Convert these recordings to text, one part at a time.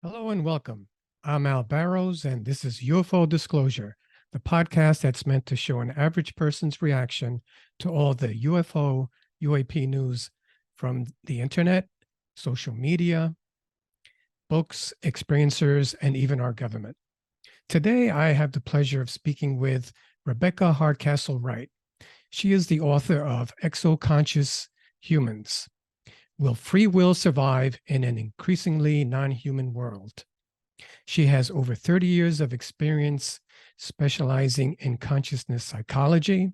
Hello and welcome. I'm Al Barrows, and this is UFO Disclosure, the podcast that's meant to show an average person's reaction to all the UFO, UAP news from the internet, social media, books, experiencers, and even our government. Today, I have the pleasure of speaking with Rebecca Hardcastle Wright. She is the author of Exoconscious Humans. Will Free Will Survive in an Increasingly Non-Human World? She has over 30 years of experience specializing in consciousness psychology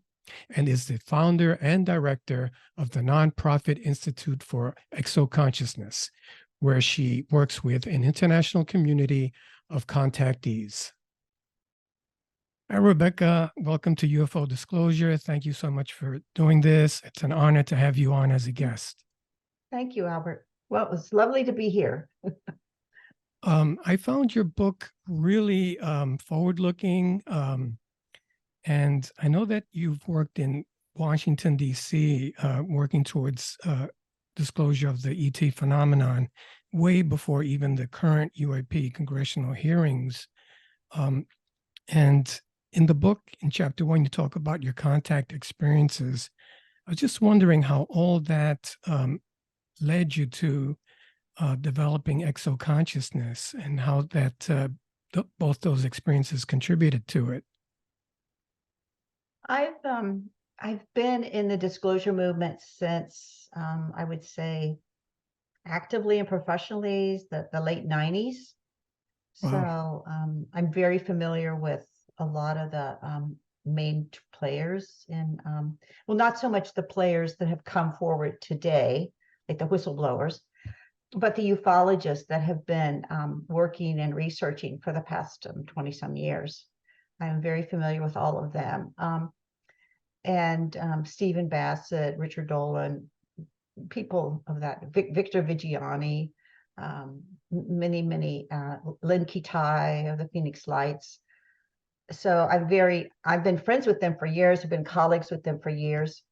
and is the founder and director of the nonprofit Institute for Exoconsciousness, where she works with an international community of contactees. Hi, Rebecca. Welcome to UFO Disclosure. Thank you so much for doing this. It's an honor to have you on as a guest. Thank you, Albert. Well, it was lovely to be here. I found your book really forward-looking, and I know that you've worked in Washington, D.C., working towards disclosure of the ET phenomenon way before even the current UAP congressional hearings. And in the book, in chapter 1, you talk about your contact experiences. I was just wondering how all that led you to developing exoconsciousness and how that both those experiences contributed to it. I've been in the disclosure movement since I would say actively and professionally the late 90s. Wow. So I'm very familiar with a lot of the main players in well, not so much the players that have come forward today, like the whistleblowers, but the ufologists that have been working and researching for the past 20 some years. I'm very familiar with all of them. And Stephen Bassett, Richard Dolan, people of that, Victor Vigiani, many, Lynn Kitai of the Phoenix Lights. So I've been friends with them for years, I've been colleagues with them for years.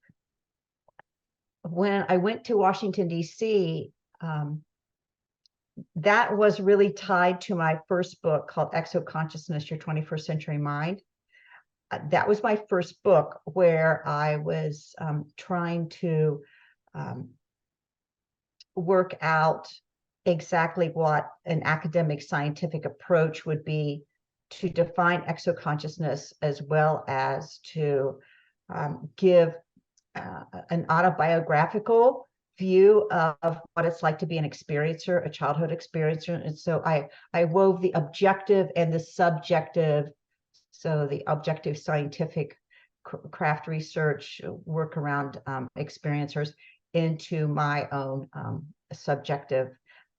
When I went to Washington, D.C., that was really tied to my first book called Exoconsciousness, Your 21st Century Mind. That was my first book where I was trying to work out exactly what an academic scientific approach would be to define exoconsciousness, as well as to give an autobiographical view of what it's like to be an experiencer, a childhood experiencer. And so I wove the objective and the subjective, so the objective scientific craft research work around experiencers into my own subjective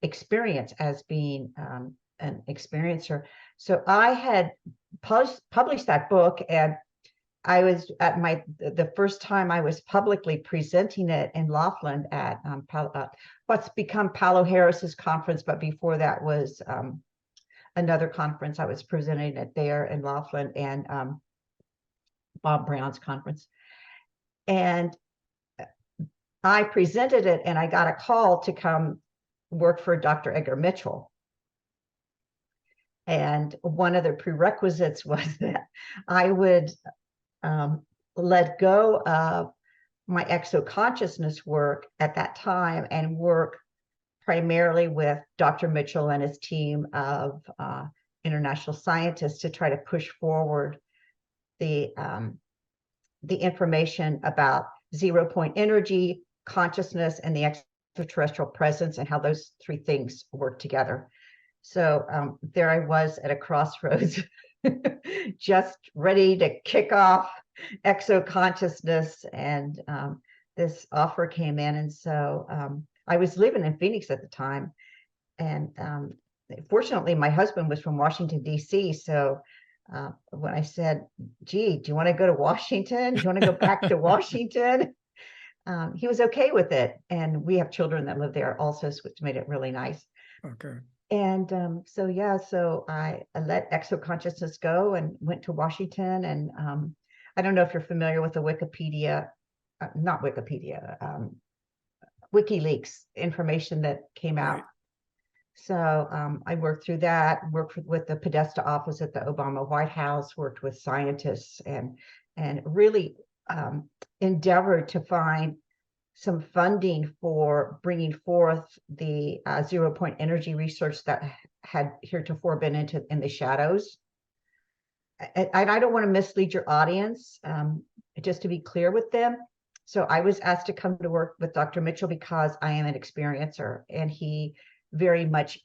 experience as being an experiencer. So I had published that book, and I was at the first time I was publicly presenting it in Laughlin at what's become Paulo Harris's conference, but before that was another conference. I was presenting it there in Laughlin, and Bob Brown's conference. And I presented it, and I got a call to come work for Dr. Edgar Mitchell. And one of the prerequisites was that I would let go of my exoconsciousness work at that time and work primarily with Dr. Mitchell and his team of international scientists to try to push forward the information about 0-point energy, consciousness, and the extraterrestrial presence, and how those three things work together. So there I was at a crossroads, just ready to kick off exoconsciousness, and this offer came in. And so I was living in Phoenix at the time, and fortunately my husband was from Washington, D.C. So when I said, gee, do you want to go to Washington? Do you want to go back to Washington? He was okay with it. And we have children that live there also, which made it really nice. Okay. And so I let exoconsciousness go and went to Washington. And I don't know if you're familiar with the Wikipedia, not Wikipedia, WikiLeaks information that came out. Right. So I worked through that, worked with the Podesta office at the Obama White House, worked with scientists, and really endeavored to find some funding for bringing forth the 0 point energy research that had heretofore been in the shadows. And I don't want to mislead your audience, just to be clear with them. So I was asked to come to work with Dr. Mitchell because I am an experiencer, and he very much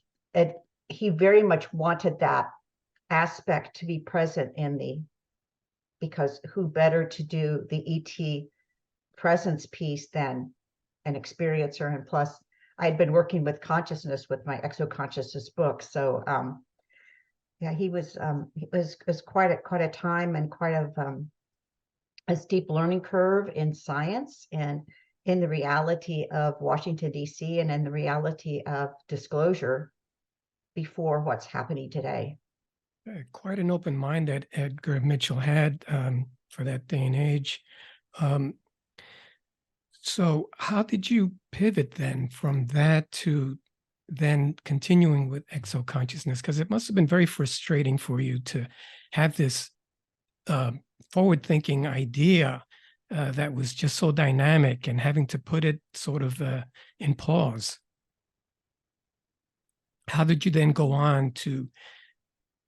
wanted that aspect to be present in because who better to do the ET presence piece than an experiencer? And plus, I had been working with consciousness with my Exoconsciousness book. So yeah, it was quite a time and quite a steep learning curve in science and in the reality of Washington, D.C., and in the reality of disclosure before what's happening today. Quite an open mind that Edgar Mitchell had for that day and age. So how did you pivot then from that to then continuing with exoconsciousness? Because it must have been very frustrating for you to have this forward-thinking idea that was just so dynamic and having to put it sort of in pause. How did you then go on to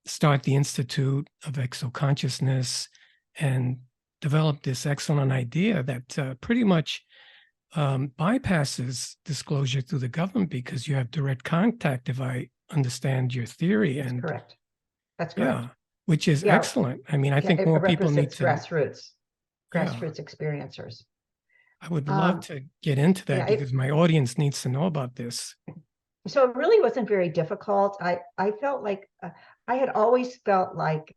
start the Institute of Exoconsciousness and develop this excellent idea that pretty much bypasses disclosure through the government because you have direct contact, if I understand your theory? That's and correct. That's correct. Yeah, which is excellent. I mean, I think it more people need represents to. grassroots Yeah, experiencers. I would love to get into that yeah, because my audience needs to know about this. So it really wasn't very difficult. I felt like I had always felt like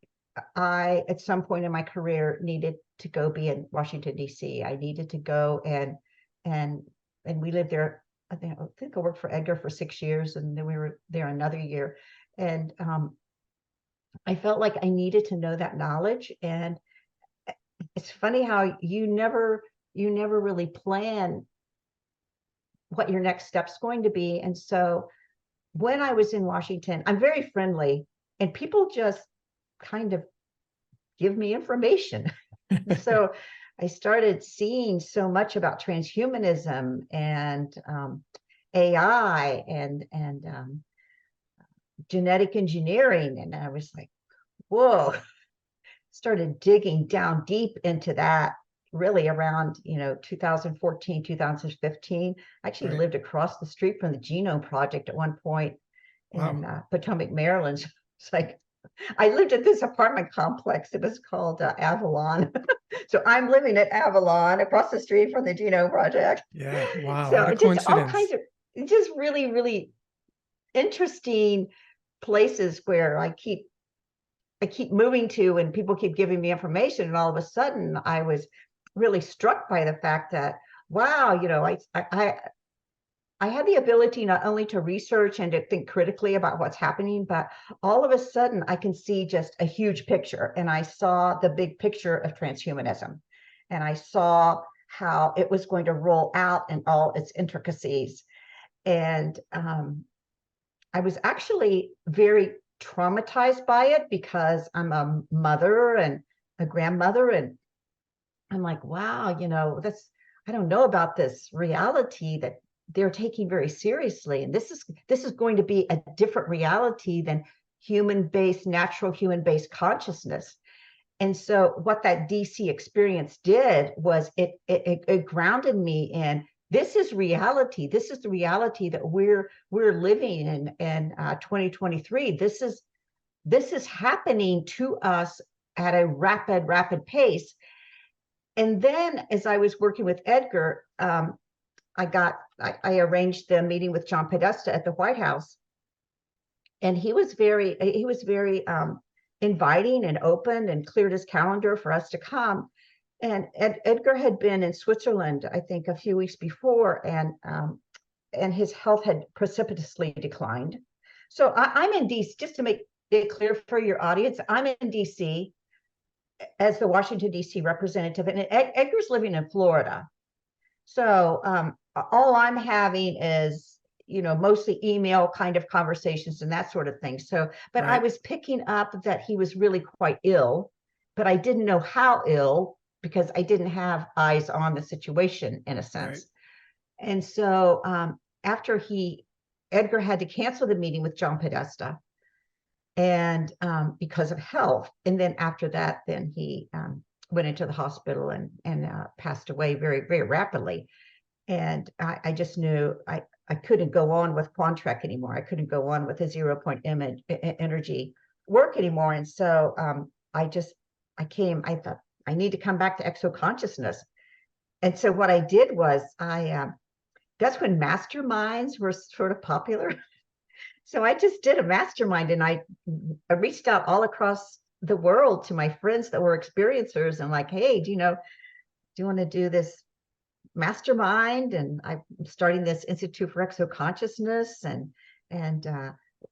I, at some point in my career, needed to go be in Washington, D.C. I needed to go and we lived there. I think I worked for Edgar for 6 years, and then we were there another year. And I felt like I needed to know that knowledge. And it's funny how you never really plan what your next step's going to be. And so when I was in Washington, I'm very friendly, and people just kind of give me information. So I started seeing so much about transhumanism and AI and genetic engineering, and I was like, whoa! Started digging down deep into that. Really around 2014, 2015. I actually lived across the street from the Genome Project at one point in Potomac, Maryland. It's like I lived at this apartment complex. It was called Avalon. So I'm living at Avalon across the street from the Genome Project. Yeah, wow, So what a just all coincidence. kinds of just really, really interesting places where I keep moving to, and people keep giving me information. And all of a sudden I was really struck by the fact that, wow, I had the ability not only to research and to think critically about what's happening, but all of a sudden I can see just a huge picture. And I saw the big picture of transhumanism, and I saw how it was going to roll out in all its intricacies. And I was actually very traumatized by it because I'm a mother and a grandmother, and I'm like, wow, I don't know about this reality that they're taking very seriously, and this is going to be a different reality than natural human-based consciousness. And so what that DC experience did was it grounded me in, this is reality. This is the reality that we're living in 2023. This is happening to us at a rapid pace. And then as I was working with Edgar, I arranged the meeting with John Podesta at the White House, and he was very inviting and open, and cleared his calendar for us to come. And Edgar had been in Switzerland, I think, a few weeks before, and his health had precipitously declined. So I'm in DC, just to make it clear for your audience, I'm in DC as the Washington, D.C. representative, and Edgar's living in Florida. So all I'm having is, mostly email kind of conversations and that sort of thing. So, but I Right. was picking up that he was really quite ill, but I didn't know how ill because I didn't have eyes on the situation in a Right. sense. And so after Edgar had to cancel the meeting with John Podesta, and because of health. And then after that, then he went into the hospital and passed away very, very rapidly. And I just knew I couldn't go on with Quantrek anymore. I couldn't go on with the 0 point energy work anymore. And so I thought I need to come back to exoconsciousness. And so what I did was that's when masterminds were sort of popular. So I just did a mastermind, and I reached out all across the world to my friends that were experiencers and like, hey, do you want to do this mastermind? And I'm starting this Institute for Exoconsciousness, and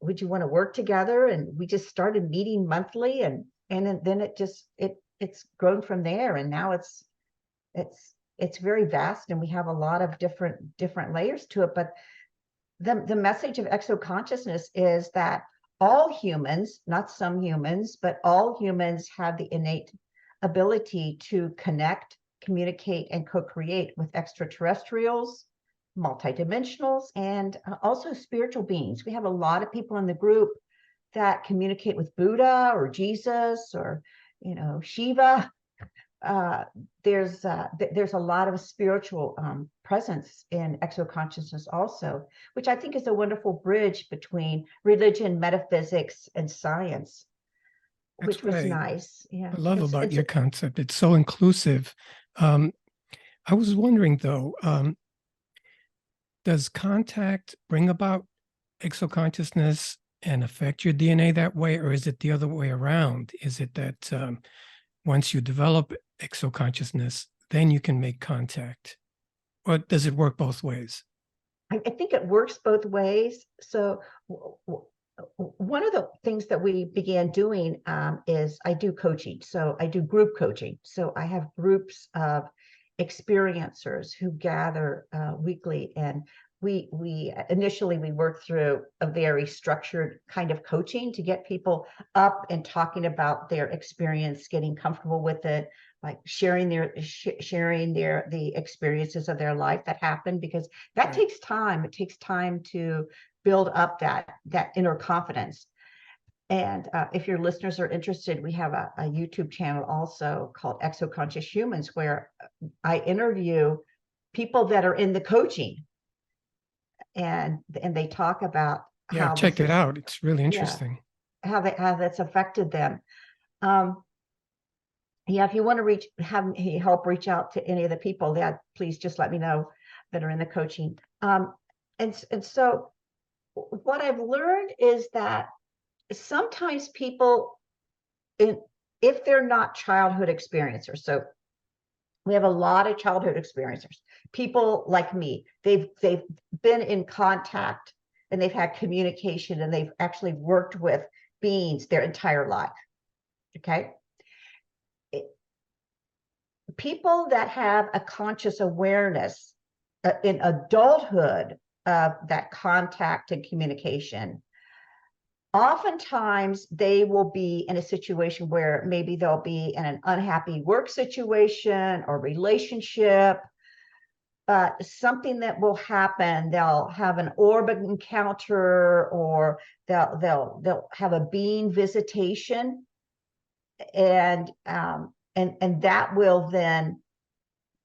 would you want to work together? And we just started meeting monthly, and then it's grown from there. And now it's very vast, and we have a lot of different layers to it. But the message of exoconsciousness is that all humans, not some humans, but all humans have the innate ability to connect, communicate, and co-create with extraterrestrials, multidimensionals, and also spiritual beings. We have a lot of people in the group that communicate with Buddha or Jesus or, Shiva. There's a lot of spiritual presence in exoconsciousness also, which I think is a wonderful bridge between religion, metaphysics, and science, That's which what was I nice. Yeah, love about your concept. It's so inclusive. Um, I was wondering though, does contact bring about exoconsciousness and affect your DNA that way, or is it the other way around? Is it that once you develop exoconsciousness, then you can make contact? Or does it work both ways? I think it works both ways. So one of the things that we began doing is I do coaching. So I do group coaching. So I have groups of experiencers who gather weekly, and we initially we work through a very structured kind of coaching to get people up and talking about their experience, getting comfortable with it, like sharing the experiences of their life that happened, because that takes time. It takes time to build up that inner confidence. And if your listeners are interested, we have a YouTube channel also called Exoconscious Humans, where I interview people that are in the coaching, and they talk about Yeah, how check this it is, out. It's really yeah, interesting. how that's affected them. Um, yeah, if you want to have me help reach out to any of the people, please just let me know that are in the coaching. And so what I've learned is that sometimes people, if they're not childhood experiencers, so we have a lot of childhood experiencers, people like me, they've been in contact and they've had communication and they've actually worked with beings their entire life. Okay. People that have a conscious awareness in adulthood of that contact and communication, oftentimes they will be in a situation where maybe they'll be in an unhappy work situation or relationship, but something that will happen, they'll have an orbit encounter, or they'll have a being visitation, and that will then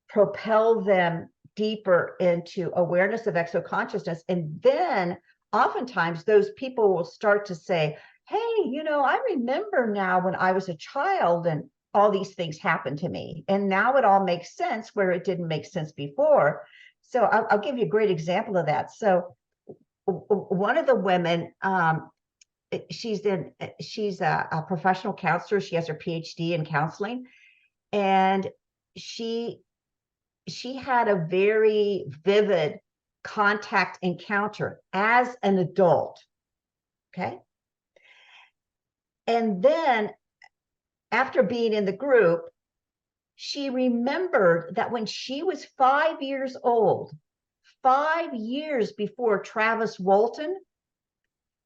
propel them deeper into awareness of exoconsciousness. And then oftentimes those people will start to say, hey, I remember now when I was a child and all these things happened to me. And now it all makes sense where it didn't make sense before. So I'll give you a great example of that. So one of the women, she's a professional counselor. She has her PhD in counseling, and she had a very vivid contact encounter as an adult. Okay. And then after being in the group, she remembered that when she was 5 years old, 5 years before Travis Walton,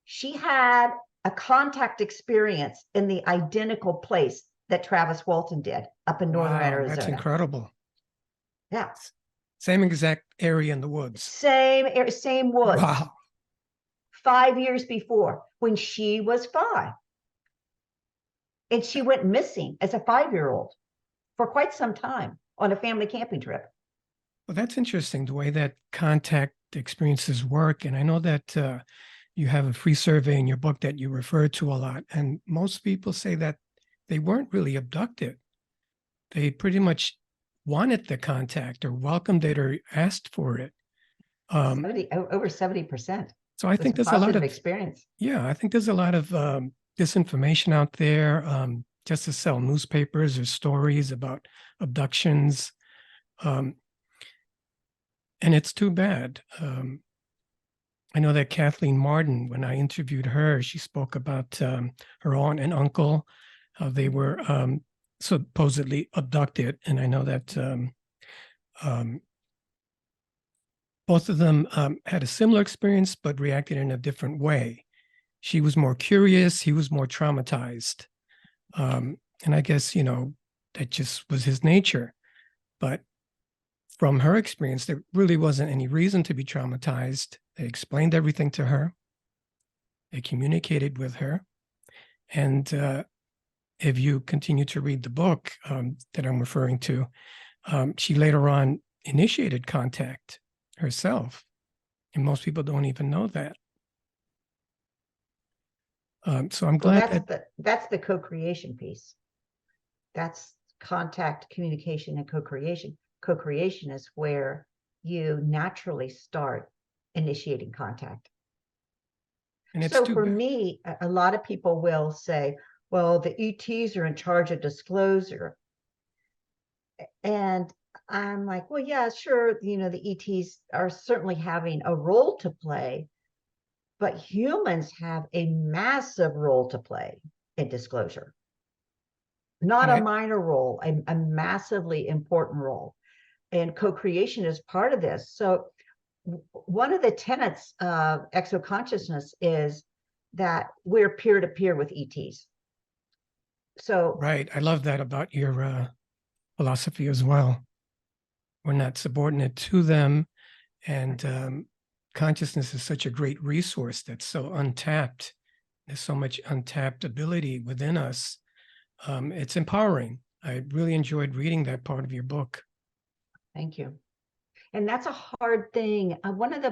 she had a contact experience in the identical place that Travis Walton did up in northern Wow, that's Arizona. incredible. Yeah. Same exact area in the woods. Same woods. Wow. 5 years before, when she was 5. And she went missing as a 5-year-old for quite some time on a family camping trip. Well, that's interesting, the way that contact experiences work. And I know that you have a free survey in your book that you refer to a lot. And most people say that they weren't really abducted. They pretty much wanted the contact or welcomed it or asked for it. Over 70%. So I think It's a there's a lot positive of experience. Yeah, I think there's a lot of disinformation out there, just to sell newspapers or stories about abductions. Um, and it's too bad. I know that Kathleen Martin, when I interviewed her, she spoke about her aunt and uncle, how they were supposedly abducted. And I know that um, both of them had a similar experience, but reacted in a different way. She was more curious, he was more traumatized. And I guess, that just was his nature. But from her experience, there really wasn't any reason to be traumatized. They explained everything to her, they communicated with her. And if you continue to read the book that I'm referring to, she later on initiated contact herself. And most people don't even know that. So I'm glad that's the co-creation piece. That's contact, communication, and co-creation. Co-creation is where you naturally start initiating contact. And it's so too for bad. me, a lot of people will say, well, the ETs are in charge of disclosure. And I'm like, well, yeah, sure, the ETs are certainly having a role to play, but humans have a massive role to play in disclosure. Not a minor role, a massively important role. And co-creation is part of this. So one of the tenets of exoconsciousness is that we're peer-to-peer with ETs. So Right. I love that about your philosophy as well. We're not subordinate to them. And consciousness is such a great resource that's so untapped. There's so much untapped ability within us. It's empowering. I really enjoyed reading that part of your book. Thank you. And that's a hard thing. One of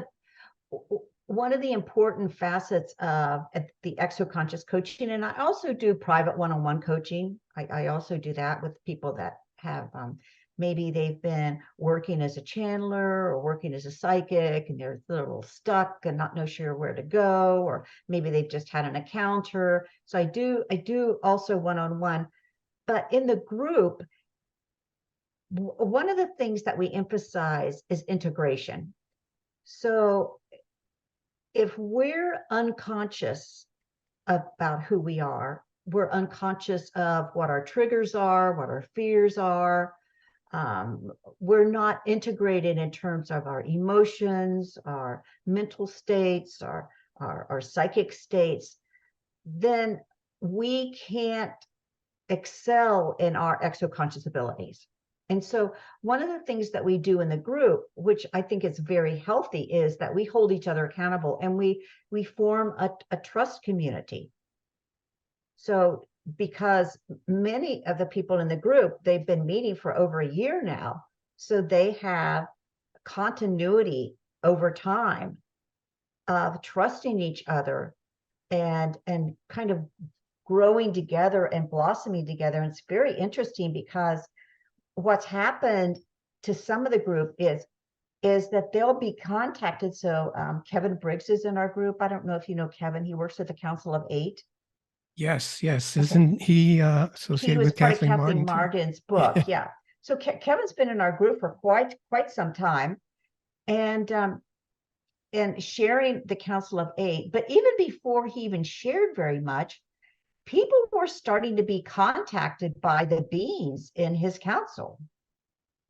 the important facets of the exoconscious coaching, and I also do private one-on-one coaching. I also do that with people that have maybe they've been working as a channeler or working as a psychic, and they're a little stuck and not sure where to go, or maybe they've just had an encounter. So I do also one-on-one, but in the group, one of the things that we emphasize is integration. So if we're unconscious about who we are, we're unconscious of what our triggers are, what our fears are. We're not integrated in terms of our emotions, our mental states, our psychic states, then we can't excel in our exoconscious abilities. And so one of the things that we do in the group, which I think is very healthy, is that we hold each other accountable, and we form a trust community. So because many of the people in the group, they've been meeting for over a year now, so they have continuity over time of trusting each other and kind of growing together and blossoming together. And it's very interesting because what's happened to some of the group is that they'll be contacted. So Kevin Briggs is in our group. I don't know if you know Kevin. He works at the Council of Eight. Yes. Okay. Okay. Isn't he He associated was with part of Kathleen Kathleen Martin too? Martin's book. Yeah. So Kevin's been in our group for quite some time, and sharing the Council of Eight. But even before he even shared very much, people were starting to be contacted by the beings in his council.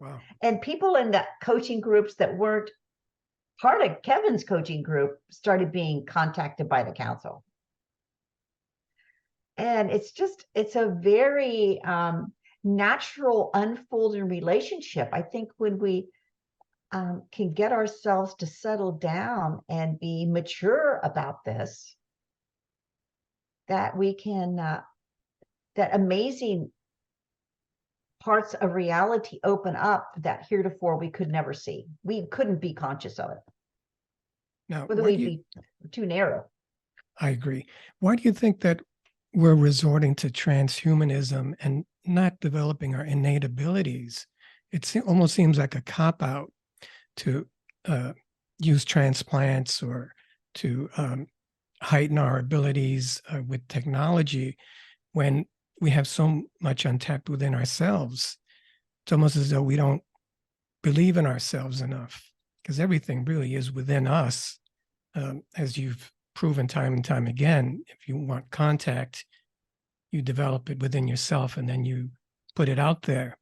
Wow. And people in the coaching groups that weren't part of Kevin's coaching group started being contacted by the council. And it's a very natural unfolding relationship. I think when we can get ourselves to settle down and be mature about this, that we can, that amazing parts of reality open up that heretofore we could never see. We couldn't be conscious of it. Now, Whether we'd be too narrow. I agree. Why do you think that we're resorting to transhumanism and not developing our innate abilities? It almost seems like a cop-out to use transplants or to heighten our abilities with technology when we have so much untapped within ourselves. It's almost as though we don't believe in ourselves enough, because everything really is within us. As you've proven time and time again, if you want contact, you develop it within yourself and then you put it out there.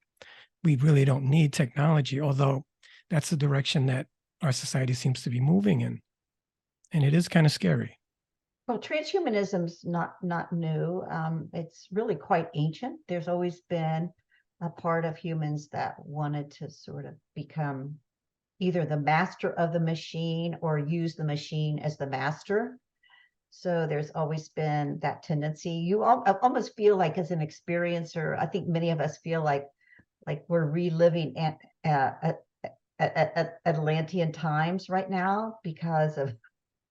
We really don't need technology, although that's the direction that our society seems to be moving in. And it is kind of scary. Well, transhumanism's not new. It's really quite ancient. There's always been a part of humans that wanted to sort of become either the master of the machine or use the machine as the master. So there's always been that tendency. You almost feel like, as an experiencer, I think many of us feel like we're reliving Atlantean times right now because of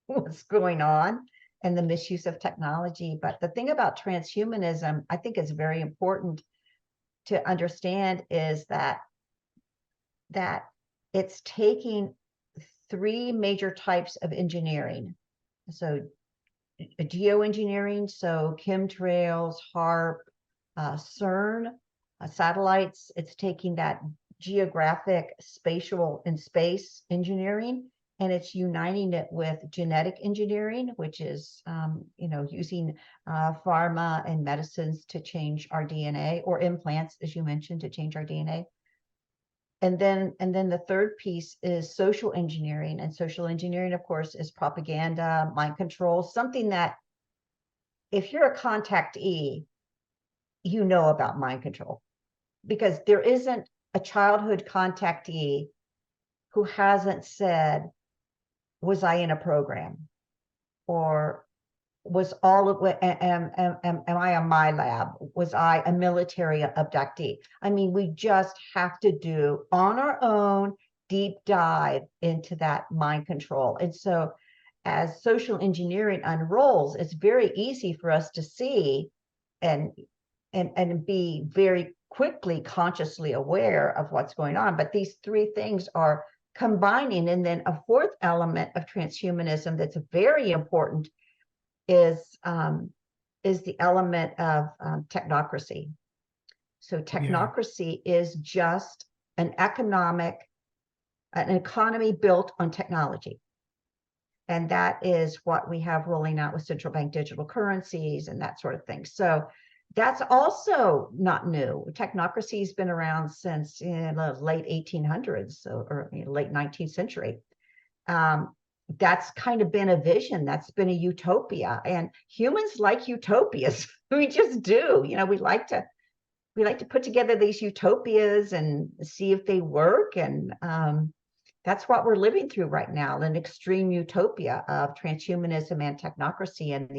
what's going on and the misuse of technology. But the thing about transhumanism, I think is very important to understand, is that it's taking three major types of engineering. So geoengineering, so chemtrails, HARP, CERN, satellites. It's taking that geographic, spatial, and space engineering, and it's uniting it with genetic engineering, which is using pharma and medicines to change our DNA, or implants, as you mentioned, to change our DNA. And then the third piece is social engineering. And social engineering, of course, is propaganda, mind control, something that if you're a contactee, you know about mind control, because there isn't a childhood contactee who hasn't said, was I in a program? Or was all of it, am I a my lab? Was I a military abductee? I mean, we just have to do on our own deep dive into that mind control. And so as social engineering unrolls, it's very easy for us to see and be very quickly consciously aware of what's going on. But these three things are combining. And then a fourth element of transhumanism that's very important is the element of technocracy. So technocracy is just an economy built on technology. And that is what we have rolling out with central bank digital currencies and that sort of thing. So that's also not new. Technocracy has been around since the late 1800s or late 19th century. That's kind of been a vision. That's been a utopia, and humans like utopias. We just do. We like to put together these utopias and see if they work. And that's what we're living through right now, an extreme utopia of transhumanism and technocracy and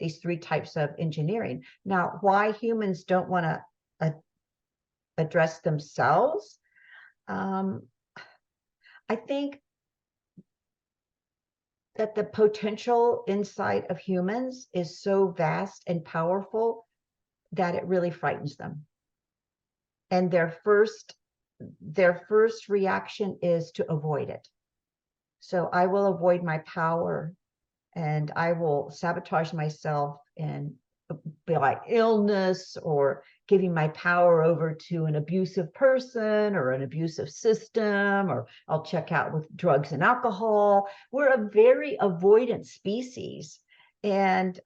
these three types of engineering. Now, why humans don't want to address themselves? I think that the potential inside of humans is so vast and powerful that it really frightens them. And their first reaction is to avoid it. So I will avoid my power, and I will sabotage myself and be like illness, or giving my power over to an abusive person or an abusive system, or I'll check out with drugs and alcohol. We're a very avoidant species. And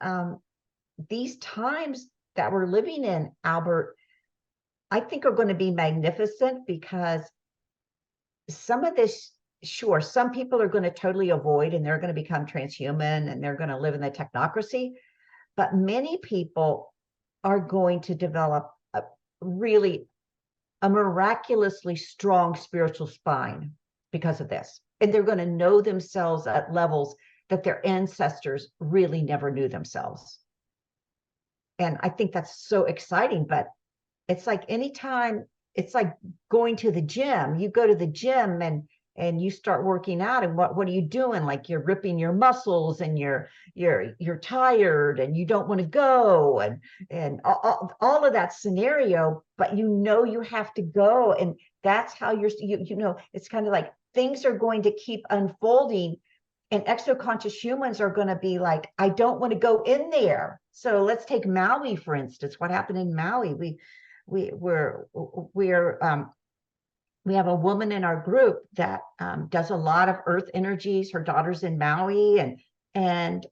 these times that we're living in, Albert, I think are going to be magnificent, because some of this sure, some people are going to totally avoid and they're going to become transhuman and they're going to live in the technocracy, but many people are going to develop really a miraculously strong spiritual spine because of this. And they're going to know themselves at levels that their ancestors really never knew themselves. And I think that's so exciting, but it's like anytime, it's like going to the gym. You go to the gym and you start working out, and what are you doing? Like you're ripping your muscles and you're tired and you don't want to go, and all of that scenario, but you have to go, and that's how it's kind of like things are going to keep unfolding, and exoconscious humans are going to be like, I don't want to go in there. So let's take Maui, for instance. What happened in Maui? We have a woman in our group that does a lot of earth energies. Her daughter's in Maui, and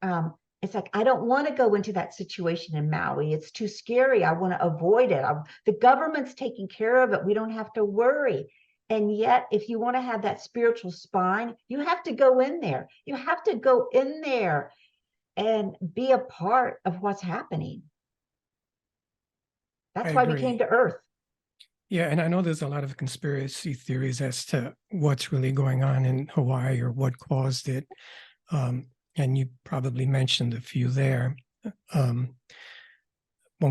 it's like, I don't want to go into that situation in Maui. It's too scary. I want to avoid it. The government's taking care of it. We don't have to worry. And yet, if you want to have that spiritual spine, you have to go in there. You have to go in there and be a part of what's happening. That's why we came to Earth. Yeah, and I know there's a lot of conspiracy theories as to what's really going on in Hawaii or what caused it. And you probably mentioned a few there. Won't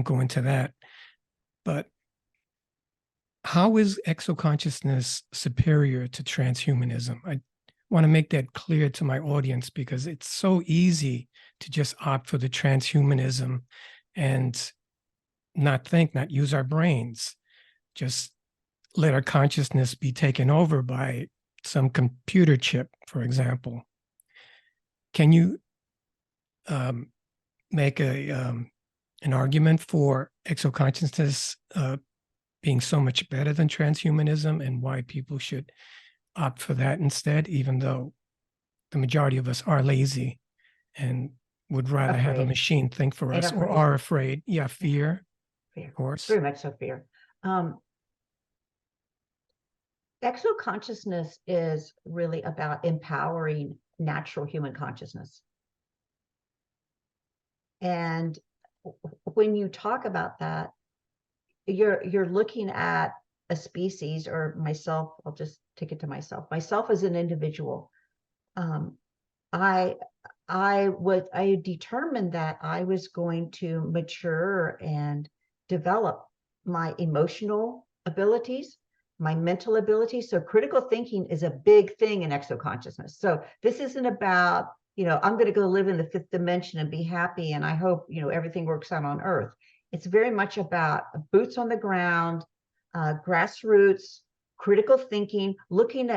go into that. But how is exoconsciousness superior to transhumanism? I want to make that clear to my audience because it's so easy to just opt for the transhumanism and not use our brains. Just let our consciousness be taken over by some computer chip, for example. Can you make an argument for exoconsciousness being so much better than transhumanism, and why people should opt for that instead, even though the majority of us are lazy and would rather have a machine think for us, or are afraid? Yeah, fear. Of course. Very much so, fear. Exoconsciousness is really about empowering natural human consciousness. And when you talk about that, you're looking at a species, or myself, I'll just take it to myself as an individual. I determined that I was going to mature and develop my emotional abilities, my mental abilities. So critical thinking is a big thing in exoconsciousness. So this isn't about, I'm going to go live in the fifth dimension and be happy, and I hope, everything works out on Earth. It's very much about boots on the ground, grassroots, critical thinking, looking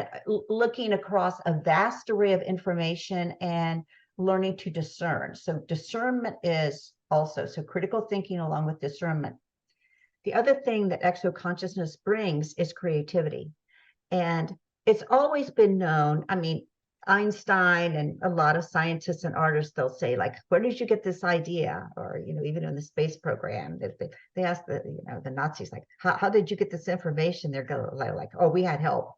across a vast array of information and learning to discern. So discernment is also, so critical thinking along with discernment. The other thing that exoconsciousness brings is creativity. And it's always been known, Einstein and a lot of scientists and artists, they'll say, like, where did you get this idea? Or, even in the space program, they ask the Nazis, like, how did you get this information? They're going like, oh, we had help.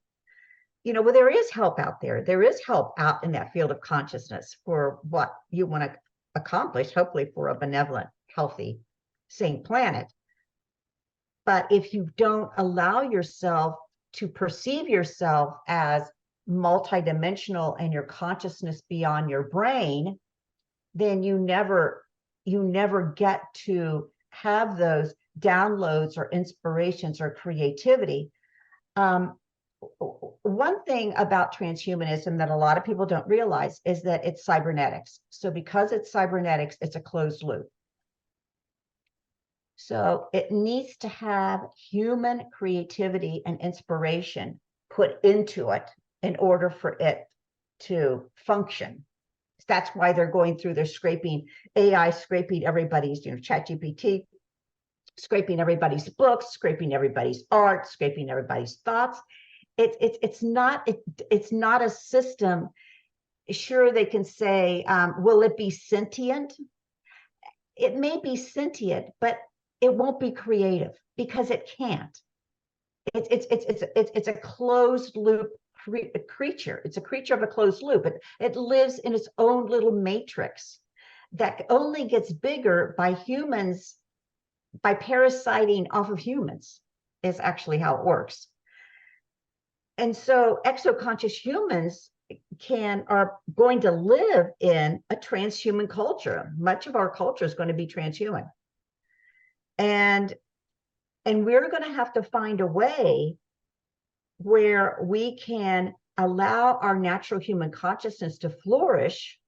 Well, there is help out there. There is help out in that field of consciousness for what you want to accomplish, hopefully for a benevolent, healthy, sane planet. But if you don't allow yourself to perceive yourself as multidimensional and your consciousness beyond your brain, then you never get to have those downloads or inspirations or creativity. One thing about transhumanism that a lot of people don't realize is that it's cybernetics. So because it's cybernetics, it's a closed loop. So it needs to have human creativity and inspiration put into it in order for it to function. That's why they're going through, they're scraping AI, scraping everybody's, ChatGPT, scraping everybody's books, scraping everybody's art, scraping everybody's thoughts. It's not a system. Sure, they can say, will it be sentient? It may be sentient, but it won't be creative because it can't. It's a closed loop creature. It's a creature of a closed loop. It lives in its own little matrix that only gets bigger by humans, by parasiting off of humans, is actually how it works. And so exoconscious humans are going to live in a transhuman culture. Much of our culture is going to be transhuman. And we're going to have to find a way where we can allow our natural human consciousness to flourish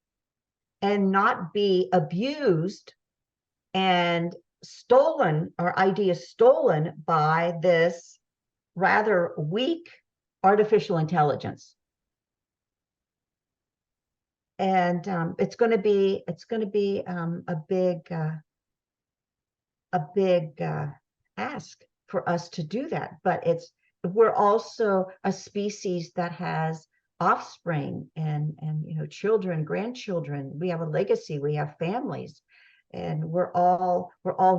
and not be abused and stolen, our ideas stolen by this rather weak artificial intelligence. And it's going to be a big ask for us to do that. But we're also a species that has offspring and children, grandchildren. We have a legacy. We have families, and we're all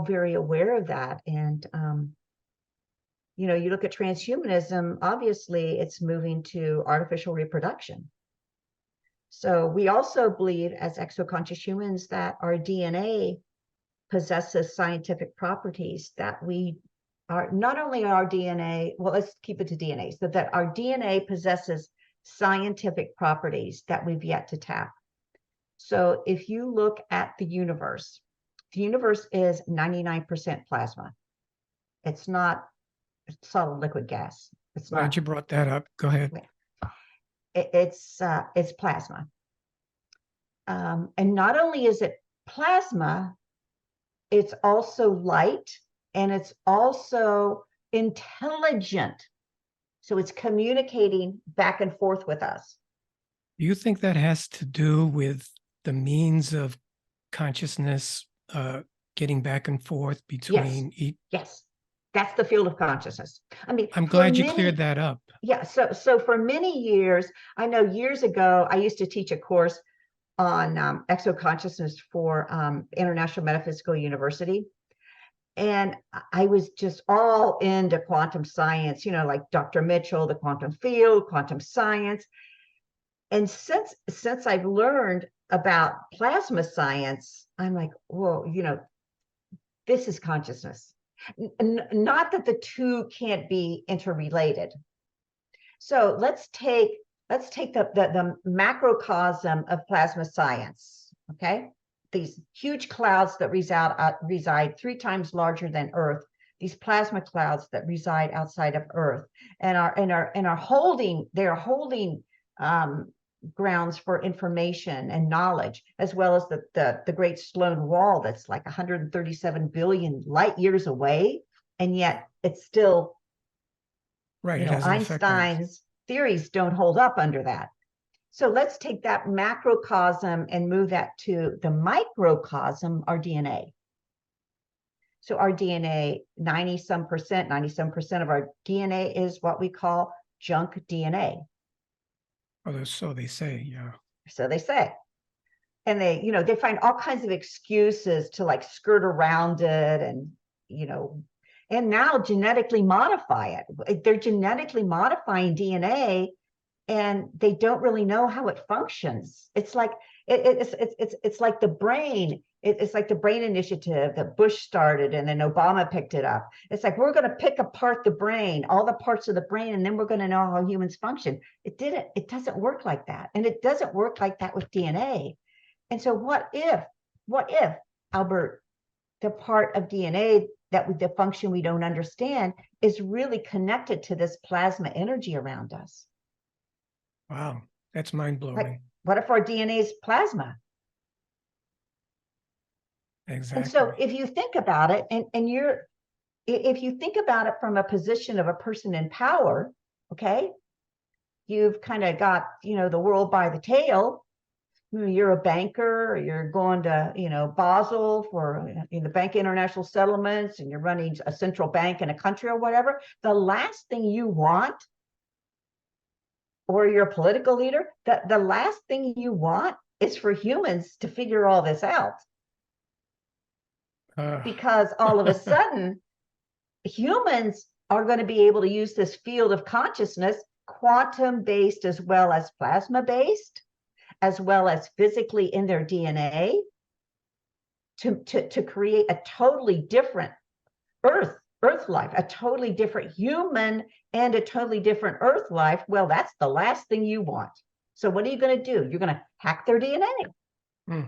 very aware of that. And you look at transhumanism. Obviously, it's moving to artificial reproduction. So we also believe, as exoconscious humans, that our DNA possesses scientific properties that we are not only our DNA, well, let's keep it to DNA, so that our DNA possesses scientific properties that we've yet to tap. So if you look at the universe is 99% plasma. It's not solid liquid gas. It's Glad not. you brought that up. Go ahead. It's plasma. And not only is it plasma, it's also light, and it's also intelligent. So it's communicating back and forth with us. Do you think that has to do with the means of consciousness getting back and forth between each? Yes, that's the field of consciousness. I mean, I'm glad you cleared that up. Yeah, so for many years, I know years ago, I used to teach a course on exoconsciousness for International Metaphysical University. And I was just all into quantum science, like Dr. Mitchell, the quantum field, quantum science. And since I've learned about plasma science, I'm like, whoa, this is consciousness. Not that the two can't be interrelated. So let's take the macrocosm of plasma science, okay? These huge clouds that reside 3 times larger than Earth, these plasma clouds that reside outside of Earth, and are holding grounds for information and knowledge, as well as the Great Sloan Wall that's like 137 billion light years away, and yet it's still right. It has an effect on us. Einstein's theories don't hold up under that. So let's take that macrocosm and move that to the microcosm, our DNA. So our DNA, 97% of our DNA is what we call junk DNA. Oh, so they say, yeah. So they say. And they find all kinds of excuses to like skirt around it and now genetically modify it. They're genetically modifying DNA, and they don't really know how it functions. It's like it's like the brain. It's like the brain initiative that Bush started, and then Obama picked it up. It's like, we're going to pick apart the brain, all the parts of the brain, and then we're going to know how humans function. It doesn't work like that, and it doesn't work like that with DNA. And so, what if, Albert, the part of DNA that with the function we don't understand is really connected to this plasma energy around us? Wow, that's mind-blowing. Like, what if our DNA is plasma? Exactly. And so if you think about it, if you think about it from a position of a person in power, okay, you've kind of got, the world by the tail. You're a banker, or you're going to, Basel for the Bank International Settlements, and you're running a central bank in a country or whatever. The last thing you want, or you're a political leader, the last thing you want is for humans to figure all this out. Because all of a sudden, humans are going to be able to use this field of consciousness quantum-based as well as plasma-based, as well as physically in their DNA, to create a totally different Earth life, a totally different human and a totally different Earth life. Well, that's the last thing you want. So what are you going to do? You're going to hack their DNA. Hmm.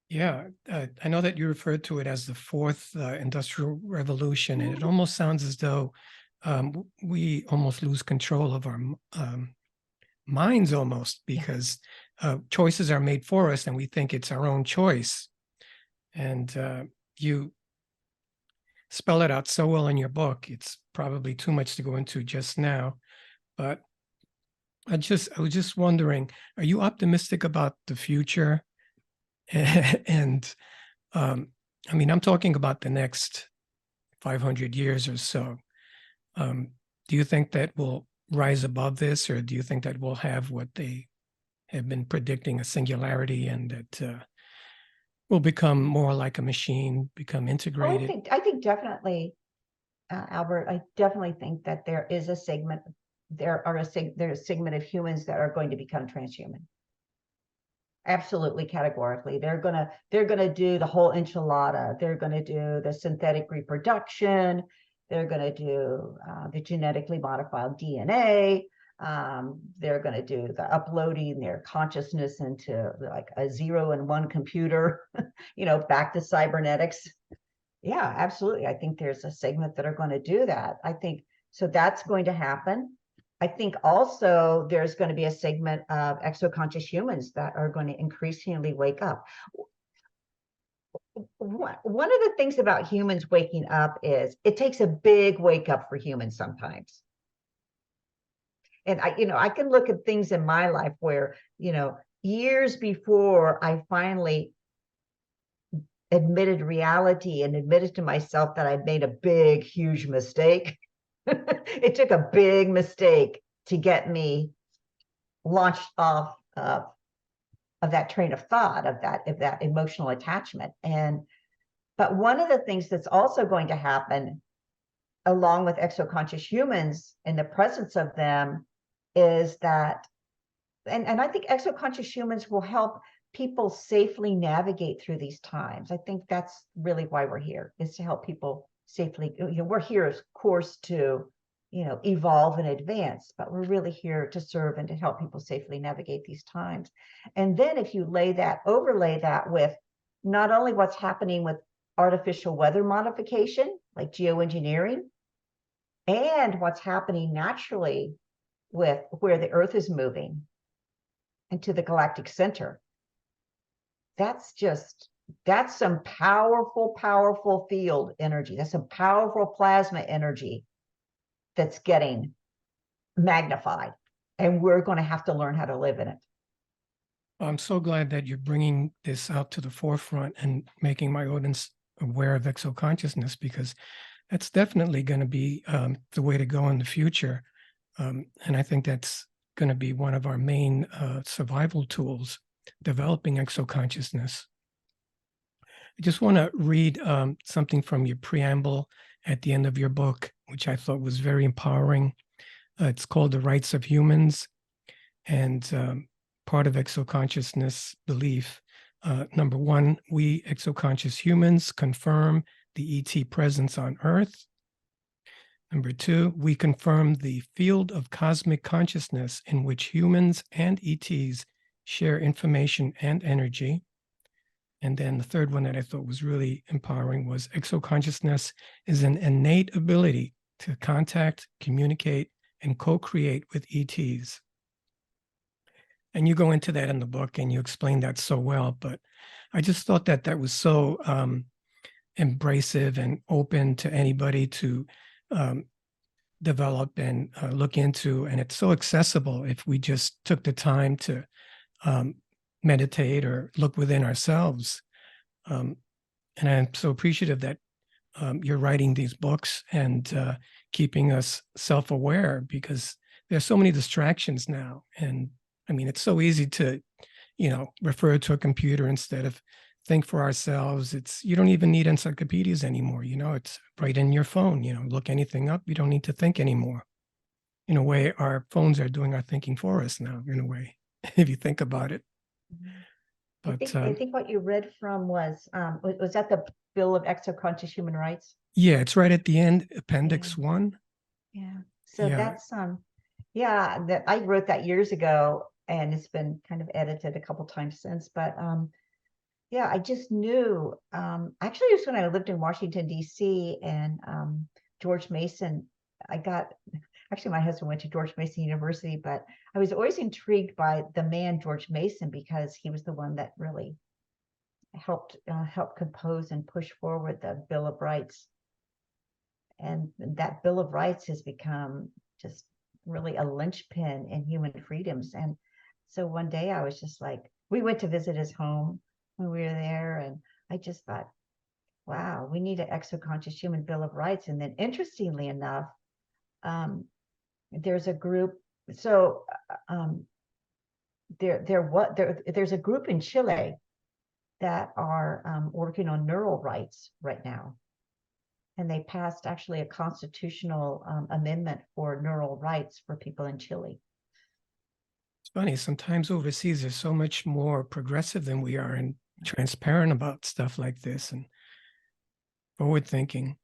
Yeah, I know that you referred to it as the fourth industrial revolution, and it almost sounds as though we almost lose control of our minds almost, because choices are made for us and we think it's our own choice. And you spell it out so well in your book. It's probably too much to go into just now, but I was just wondering, are you optimistic about the future? And I mean, I'm talking about the next 500 years or so. Do you think that we'll rise above this, or do you think that we'll have what they have been predicting, a singularity, and that we'll become more like a machine, become Oh, integrated? I think definitely, Albert, I definitely think that there is a segment, there's a segment of humans that are going to become transhuman. Absolutely, categorically. They're gonna do the whole enchilada. They're gonna do the synthetic reproduction. They're gonna do the genetically modified DNA. They're gonna do the uploading their consciousness into like a 0 and 1 computer, back to cybernetics. Yeah, absolutely. I think there's a segment that are going to do that. I think so. That's going to happen. I think also there's going to be a segment of exoconscious humans that are going to increasingly wake up. One of the things about humans waking up is it takes a big wake up for humans sometimes. And I can look at things in my life where, years before I finally admitted reality and admitted to myself that I'd made a big, huge mistake. It took a big mistake to get me launched off of that train of thought, of that emotional attachment. But one of the things that's also going to happen along with exoconscious humans in the presence of them is that, and I think exoconscious humans will help people safely navigate through these times. I think that's really why we're here, is to help people safely. We're here, of course, to evolve and advance, but we're really here to serve and to help people safely navigate these times. And then if you overlay that with not only what's happening with artificial weather modification, like geoengineering, and what's happening naturally with where the Earth is moving into the galactic center, that's some powerful field energy. That's some powerful plasma energy that's getting magnified, and we're going to have to learn how to live in it. I'm so glad that you're bringing this out to the forefront and making my audience aware of exoconsciousness, because that's definitely going to be the way to go in the future. And I think that's going to be one of our main survival tools, developing exoconsciousness. I just want to read something from your preamble at the end of your book, which I thought was very empowering. It's called The Rights of Humans, and part of exoconsciousness belief. Number one, we exoconscious humans confirm the ET presence on Earth. Number two, we confirm the field of cosmic consciousness in which humans and ETs share information and energy. And then the third one that I thought was really empowering was exoconsciousness is an innate ability to contact, communicate, and co-create with ETs. And you go into that in the book and you explain that so well, but I just thought that that was so embracive and open to anybody to develop and look into. And it's so accessible if we just took the time to meditate or look within ourselves. And I'm so appreciative that you're writing these books and keeping us self-aware, because there's so many distractions now. And I mean, it's so easy to, refer to a computer instead of think for ourselves. You don't even need encyclopedias anymore. It's right in your phone. Look anything up. You don't need to think anymore. in a way, our phones are doing our thinking for us now, in a way, if you think about it. Mhm. But I think what you read from was that the Bill of Exoconscious Human Rights? yeah, it's right at the end, Yeah, Appendix 1. yeah. So Yeah, that's yeah, that I wrote that years ago, and it's been kind of edited a couple times since. But yeah, I just knew. Actually, it was when I lived in Washington D.C. and George Mason. I got actually my husband went to George Mason University, but I was always intrigued by the man George Mason because he was the one that really helped compose and push forward the Bill of Rights. And that Bill of Rights has become just really a linchpin in human freedoms. And so one day I was just like, we went to visit his home when we were there, and I just thought, wow, we need an exoconscious human Bill of Rights. And then interestingly enough, there's a group. So there's a group in Chile that are working on neural rights right now. And they passed actually a constitutional amendment for neural rights for people in Chile. it's funny. Sometimes overseas, they're so much more progressive than we are and transparent about stuff like this and forward thinking.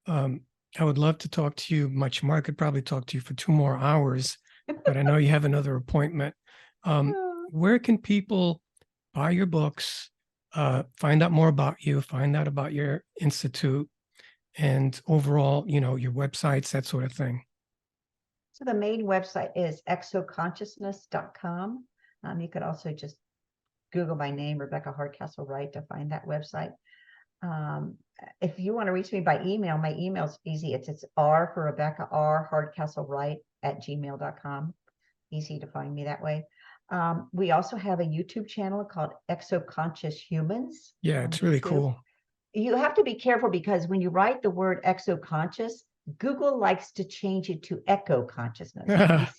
I would love to talk to you much more. I could probably talk to you for 2 more hours, but I know you have another appointment. Where can people buy your books, find out more about you, find out about your institute, and overall, your websites, that sort of thing? So the main website is exoconsciousness.com. You could also just Google my name, Rebecca Hardcastle Wright, to find that website. If you want to reach me by email, my email is easy. It's R for Rebecca, R Hardcastle Wright @gmail.com. Easy to find me that way. We also have a YouTube channel called Exoconscious Humans Yeah, on it's really YouTube. cool. You have to be careful because when you write the word exoconscious, Google likes to change it to echo consciousness,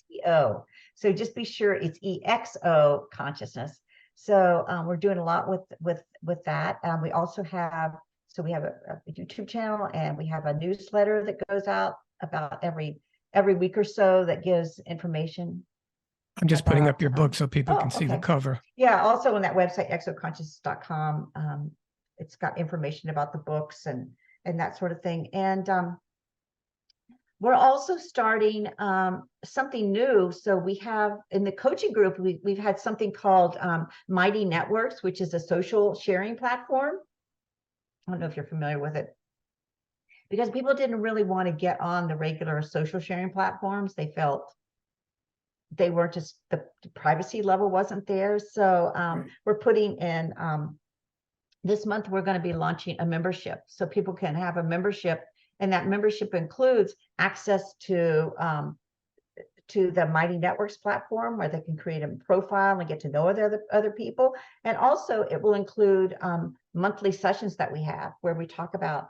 ECO. So just be sure it's EXO consciousness. So we're doing a lot with that. We also have we have a YouTube channel, and we have a newsletter that goes out about every week or so that gives information I'm just putting up about. your book so people can see the Okay. cover. Yeah. Also on that website, exoconscious.com, it's got information about the books and that sort of thing. And we're also starting something new. So we have in the coaching group, we've had something called Mighty Networks, which is a social sharing platform. I don't know if you're familiar with it, because people didn't really want to get on the regular social sharing platforms. They felt they weren't just the privacy level wasn't there. So Right. we're putting in this month, we're going to be launching a membership, so people can have a membership, and that membership includes access to the Mighty Networks platform, where they can create a profile and get to know other people. And also it will include monthly sessions that we have where we talk about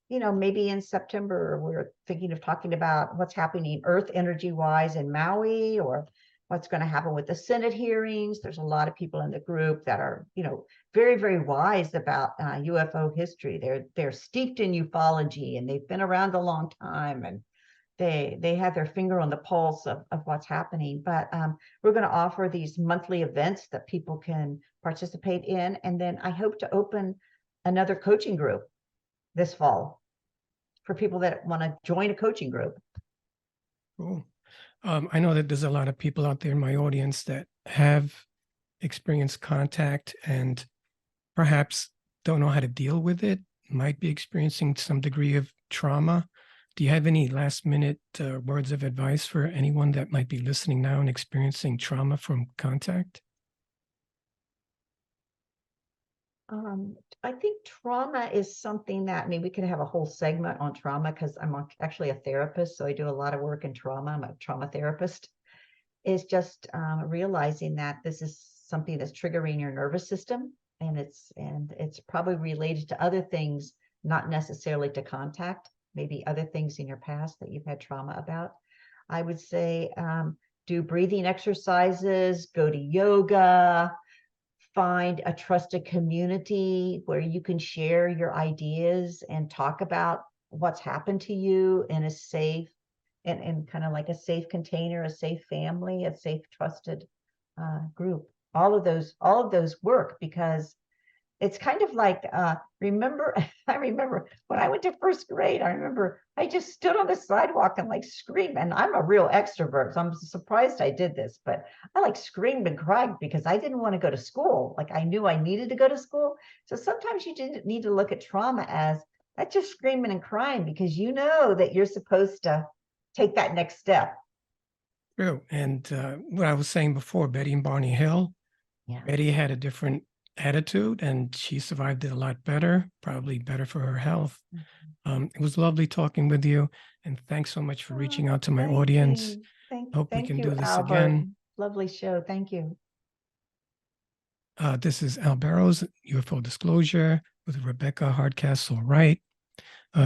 maybe in September, we're thinking of talking about what's happening Earth energy wise in Maui, or what's going to happen with the Senate hearings. There's a lot of people in the group that are, very, very wise about UFO history. They're steeped in ufology, and they've been around a long time, and they have their finger on the pulse of what's happening. But we're going to offer these monthly events that people can participate in. And then I hope to open another coaching group this fall for people that want to join a coaching group. Cool. I know that there's a lot of people out there in my audience that have experienced contact and perhaps don't know how to deal with it, might be experiencing some degree of trauma. Do you have any last minute words of advice for anyone that might be listening now and experiencing trauma from contact? I think trauma is something that, we could have a whole segment on trauma, because I'm actually a therapist, so I do a lot of work in trauma. I'm a trauma therapist. Is just realizing that this is something that's triggering your nervous system, and it's probably related to other things, not necessarily to contact, maybe other things in your past that you've had trauma about. I would say do breathing exercises, go to yoga, find a trusted community where you can share your ideas and talk about what's happened to you in a safe, in kind of like a safe container, a safe family, a safe, trusted group. All of those work, because it's kind of like, remember, I remember when I went to first grade, I remember I just stood on the sidewalk and like screamed. And I'm a real extrovert, so I'm surprised I did this, but I like screamed and cried because I didn't want to go to school. Like I knew I needed to go to school. So sometimes you didn't need to look at trauma as that's just screaming and crying, because you know that you're supposed to take that next step. True. And what I was saying before, Betty and Barney Hill, Yeah. Betty had a different attitude and she survived it a lot better, probably better for her health. It was lovely talking with you. And thanks so much for reaching out to my Thank audience. you. Hope we Thank can you, do this Albert. again. Lovely show. Thank you. This is Al Barrows, UFO Disclosure with Rebecca Hardcastle Wright.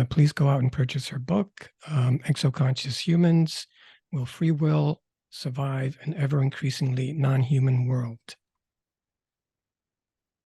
Please go out and purchase her book, Exoconscious Humans: Will Free Will Survive an Ever Increasingly Non-Human World?